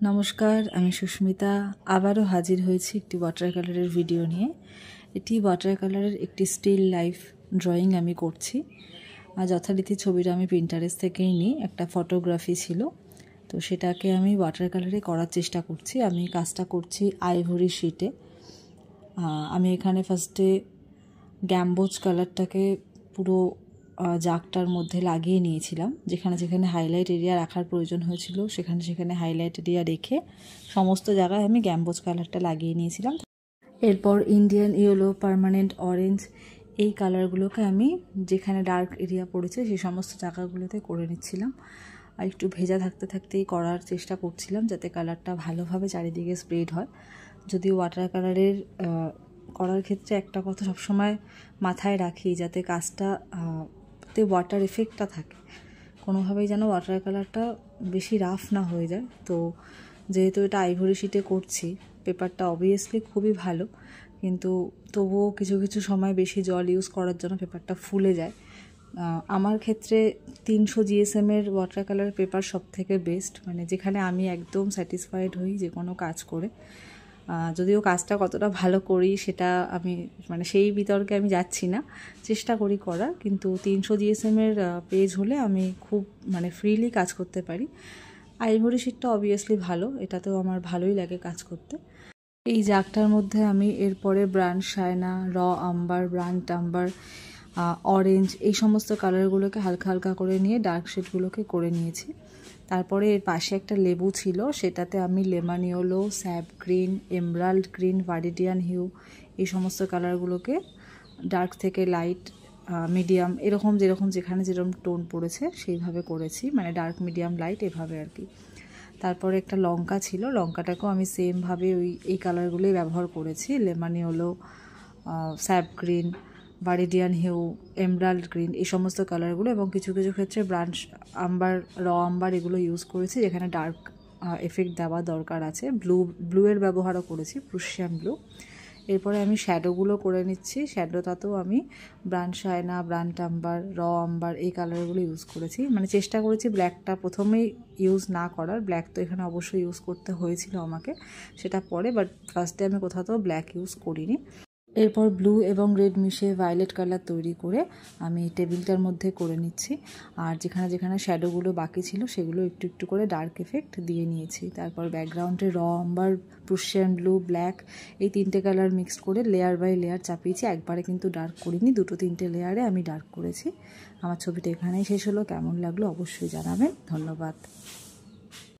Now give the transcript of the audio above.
নমস্কার, আমি সুস্মিতা আবারও হাজির হয়েছি একটি ওয়াটার কালারের ভিডিও নিয়ে। এটি ওয়াটার কালারের একটি স্টিল লাইফ ড্রয়িং আমি করছি। আর যথারীতি ছবিটা আমি পিন্টারেস্ট থেকেই নিই, একটা ফটোগ্রাফি ছিল, তো সেটাকে আমি ওয়াটার কালারে করার চেষ্টা করছি। আমি কাজটা করছি আইভরি শিটে। আমি এখানে ফার্স্টে গ্যাম্বোজ কালারটাকে পুরো জাগটার মধ্যে লাগিয়ে নিয়েছিলাম। যেখানে যেখানে হাইলাইট এরিয়া রাখার প্রয়োজন হয়েছিল সেখানে সেখানে হাইলাইট এরিয়া রেখে সমস্ত জায়গায় আমি গ্যাম্বোজ কালারটা লাগিয়ে নিয়েছিলাম। এরপর ইন্ডিয়ান ইয়েলো, পার্মানেন্ট অরেঞ্জ এই কালারগুলোকে আমি যেখানে ডার্ক এরিয়া পড়েছে সেই সমস্ত জায়গাগুলোতে করে নিচ্ছিলাম। আর একটু ভেজা থাকতে থাকতেই করার চেষ্টা করছিলাম যাতে কালারটা ভালোভাবে চারিদিকে স্প্রেড হয়। যদিও ওয়াটার কালারের করার ক্ষেত্রে একটা কথা সবসময় মাথায় রাখি, যাতে কাজটা ওয়াটার এফেক্টটা থাকে, কোনোভাবেই যেন ওয়াটার কালারটা বেশি রাফ না হয়ে যায়। তো যেহেতু এটা আইভরি শিটে করছি, পেপারটা অবভিয়াসলি খুবই ভালো, কিন্তু তবুও কিছু কিছু সময় বেশি জল ইউজ করার জন্য পেপারটা ফুলে যায়। আমার ক্ষেত্রে 300 GSM-এর ওয়াটার কালার পেপার সব থেকে বেস্ট, মানে যেখানে আমি একদম স্যাটিসফাইড হই যে কোনো কাজ করে। যদিও কাজটা কতটা ভালো করি সেটা আমি সেই বিতর্কে আমি যাচ্ছি না, চেষ্টা করি করার, কিন্তু 300 GSM-এর পেজ হলে আমি খুব ফ্রিলি কাজ করতে পারি। আইভরি শিটটা অবভিয়াসলি ভালো, এটাতেও আমার ভালোই লাগে কাজ করতে। এই জাগটার মধ্যে আমি এরপরে ব্রান্ড শায়না, র আম্বার, ব্রান্ড আম্বার, অরেঞ্জ এই সমস্ত কালারগুলোকে হালকা হালকা করে নিয়ে ডার্ক শেডগুলোকে করে নিয়েছি। তারপরে এর পাশে একটা লেবু ছিল, সেটাতে আমি lemon yellow, sap green, emerald green, viridian hue এই সমস্ত কালারগুলোকে ডার্ক থেকে লাইট, মিডিয়াম এরকম যেখানে যেরকম টোন পড়েছে সেইভাবে করেছি, ডার্ক মিডিয়াম লাইট এভাবে আর কি। তারপরে একটা লঙ্কা ছিল, লঙ্কাটাকেও আমি সেমভাবে এই কালারগুলোই ব্যবহার করেছি, lemon yellow, sap green, viridian hue, emerald green এই সমস্ত কালারগুলো, এবং কিছু কিছু ক্ষেত্রে ব্রান্ড আম্বার, র আম্বার এগুলো ইউজ করেছি যেখানে ডার্ক এফেক্ট দেওয়া দরকার আছে। ব্লুয়ের ব্যবহারও করেছি, প্রুশিয়ান ব্লু। এরপরে আমি শ্যাডোগুলো করে নিচ্ছি। শ্যাডোটাতেও আমি brand Shayna, brand umber, raw amber এই কালারগুলো ইউজ করেছি। চেষ্টা করেছি ব্ল্যাকটা প্রথমেই ইউজ না করার। ব্ল্যাক তো এখানে অবশ্যই ইউজ করতে হয়েছিল আমাকে, সেটা পরে, বাট ফার্স্টে আমি কোথাও ব্ল্যাক ইউজ করিনি। এরপর ব্লু এবং রেড মিশিয়ে ভায়োলেট কালার তৈরি করে আমি টেবিলটার মধ্যে করে নিচ্ছি। আর যেখানে যেখানে শ্যাডোগুলো বাকি ছিল সেগুলো একটু একটু করে ডার্ক এফেক্ট দিয়ে নিয়েছি। তারপর ব্যাকগ্রাউন্ডে র আম্বার, প্রুশিয়ান ব্লু, ব্ল্যাক এই 3টে কালার মিক্সড করে লেয়ার বাই লেয়ার চাপিয়েছি। একবারে কিন্তু ডার্ক করিনি, 2-3টে লেয়ারে আমি ডার্ক করেছি। আমার ছবিটা এখানেই শেষ হলো। কেমন লাগলো অবশ্যই জানাবেন। ধন্যবাদ।